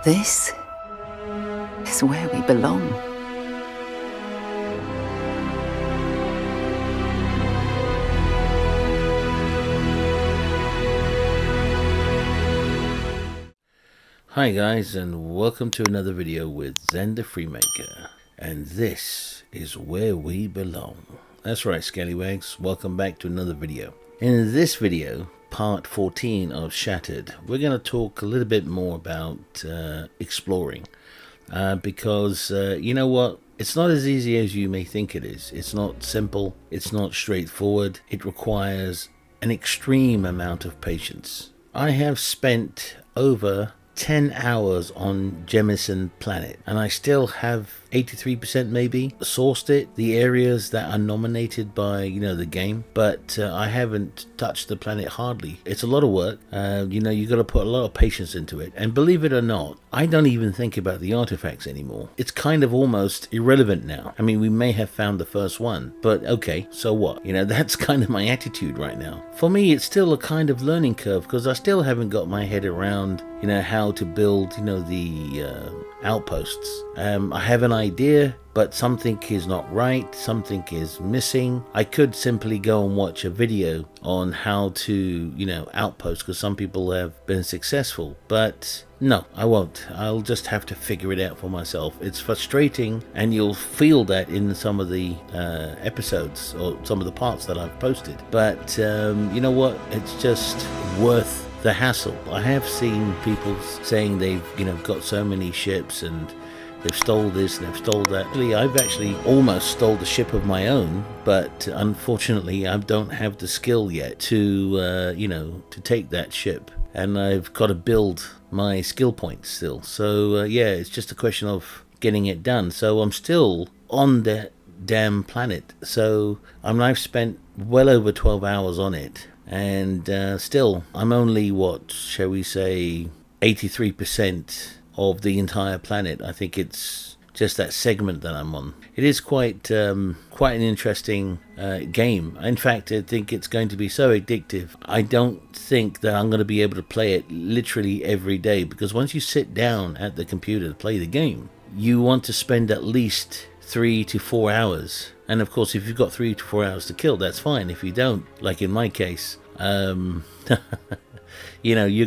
This is where we belong. Hi guys, and welcome to another video with Zen the Freemaker, and this is where we belong. That's right, Scallywags, welcome back to another video. In this video, part 14 of Shattered, we're going to talk a little bit more about exploring, because you know what, it's not as easy as you may think it is. It's not simple, it's not straightforward, it requires an extreme amount of patience. I have spent over 10 hours on Jemison Planet, and I still have 83% maybe sourced it, the areas that are nominated by, the game, but I haven't touched the planet hardly. It's a lot of work. You got to put a lot of patience into it, and believe it or not, I don't even think about the artifacts anymore. It's kind of almost irrelevant now. I mean, we may have found the first one, but okay, so what? That's kind of my attitude right now. For me, it's still a kind of learning curve, because I still haven't got my head around how to build the outposts. I have an idea, but something is not right, something is missing. I could simply go and watch a video on how to outpost, because some people have been successful, but no, I won't. I'll just have to figure it out for myself. It's frustrating, and you'll feel that in some of the episodes or some of the parts that I've posted, but you know what, it's just worth the hassle. I have seen people saying they've got so many ships and they've stole this and they've stole that. I've actually almost stole the ship of my own, but unfortunately I don't have the skill yet to to take that ship, and I've got to build my skill points still. So yeah, it's just a question of getting it done. So I'm still on that damn planet. So I've spent well over 12 hours on it, and still I'm only, what shall we say, 83% of the entire planet. I think it's just that segment that I'm on. It is quite an interesting game. In fact, I think it's going to be so addictive. I don't think that I'm going to be able to play it literally every day, because once you sit down at the computer to play the game, you want to spend at least 3 to 4 hours. And of course, if you've got 3 to 4 hours to kill, that's fine. If you don't, like in my case, you're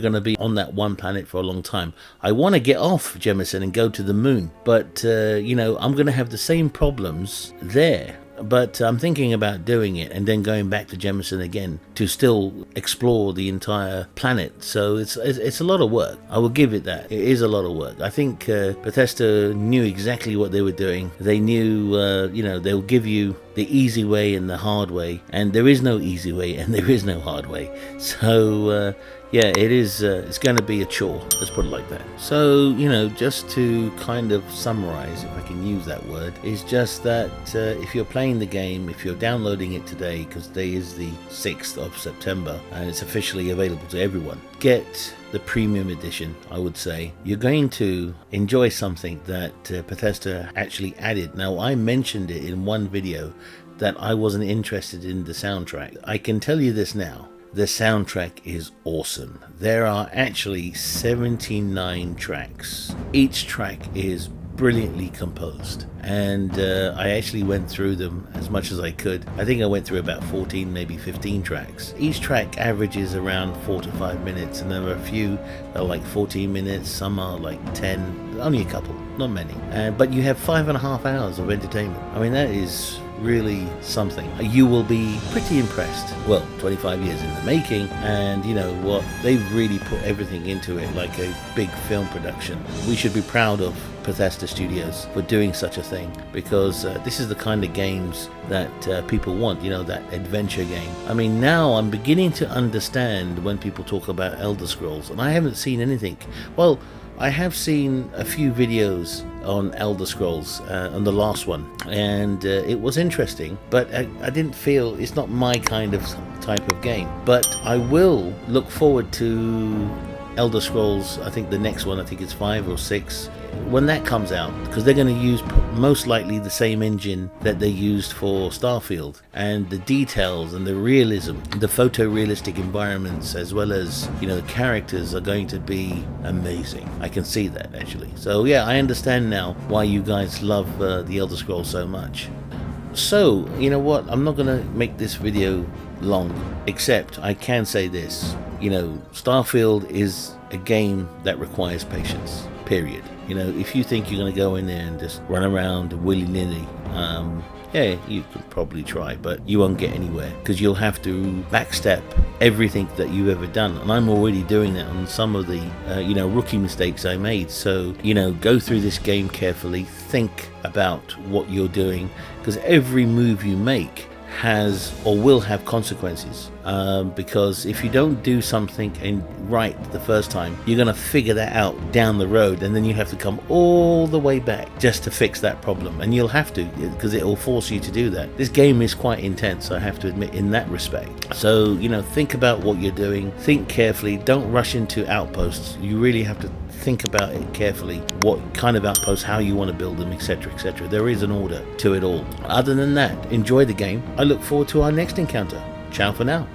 going to be on that one planet for a long time. I want to get off Jemison and go to the moon, but I'm going to have the same problems there. But I'm thinking about doing it and then going back to Jemison again to still explore the entire planet. So it's a lot of work. I will give it that. It is a lot of work. I think Bethesda knew exactly what they were doing. They knew, they'll give you the easy way and the hard way, and there is no easy way and there is no hard way. So yeah, it is. It's going to be a chore. Let's put it like that. So, just to kind of summarize, if I can use that word, is just that if you're playing the game, if you're downloading it today, because today is the 6th of September and it's officially available to everyone, get the premium edition. I would say you're going to enjoy something that Bethesda actually added. Now, I mentioned it in one video that I wasn't interested in the soundtrack. I can tell you this now. The soundtrack is awesome. There are actually 79 tracks. Each track is brilliantly composed, and I actually went through them as much as I could. I think I went through about 14, maybe 15 tracks. Each track averages around 4 to 5 minutes, and there are a few that are like 14 minutes, some are like 10, only a couple, not many. But you have 5.5 hours of entertainment. I mean, that is really something. You will be pretty impressed. Well, 25 years in the making, and you know what, they've really put everything into it, like a big film production. We should be proud of Bethesda Studios for doing such a thing, because this is the kind of games that people want, you know, that adventure game. I mean, now I'm beginning to understand when people talk about Elder Scrolls, and I haven't seen anything. Well, I have seen a few videos on Elder Scrolls, on the last one, and it was interesting, but I didn't feel, it's not my kind of type of game. But I will look forward to Elder Scrolls, I think the next one, I think it's 5 or 6, when that comes out, because they're going to use most likely the same engine that they used for Starfield, and the details and the realism, the photorealistic environments, as well as, you know, the characters are going to be amazing. I can see that actually. So yeah, I understand now why you guys love the Elder Scrolls so much. So, you know what, I'm not going to make this video long, except I can say this, you know, Starfield is a game that requires patience, period. You know, if you think you're going to go in there and just run around willy-nilly, yeah, you could probably try, but you won't get anywhere, because you'll have to backstep everything that you've ever done, and I'm already doing that on some of the you know, rookie mistakes I made. So, you know, go through this game carefully, think about what you're doing, because every move you make has or will have consequences, because if you don't do something right the first time, you're going to figure that out down the road, and then you have to come all the way back just to fix that problem, and you'll have to, because it will force you to do that. This game is quite intense, I have to admit, in that respect. So, you know, think about what you're doing, think carefully, don't rush into outposts. You really have to think about it carefully, what kind of outposts, how you want to build them, etc, etc. There is an order to it all. Other than that, enjoy the game. I look forward to our next encounter. Ciao for now.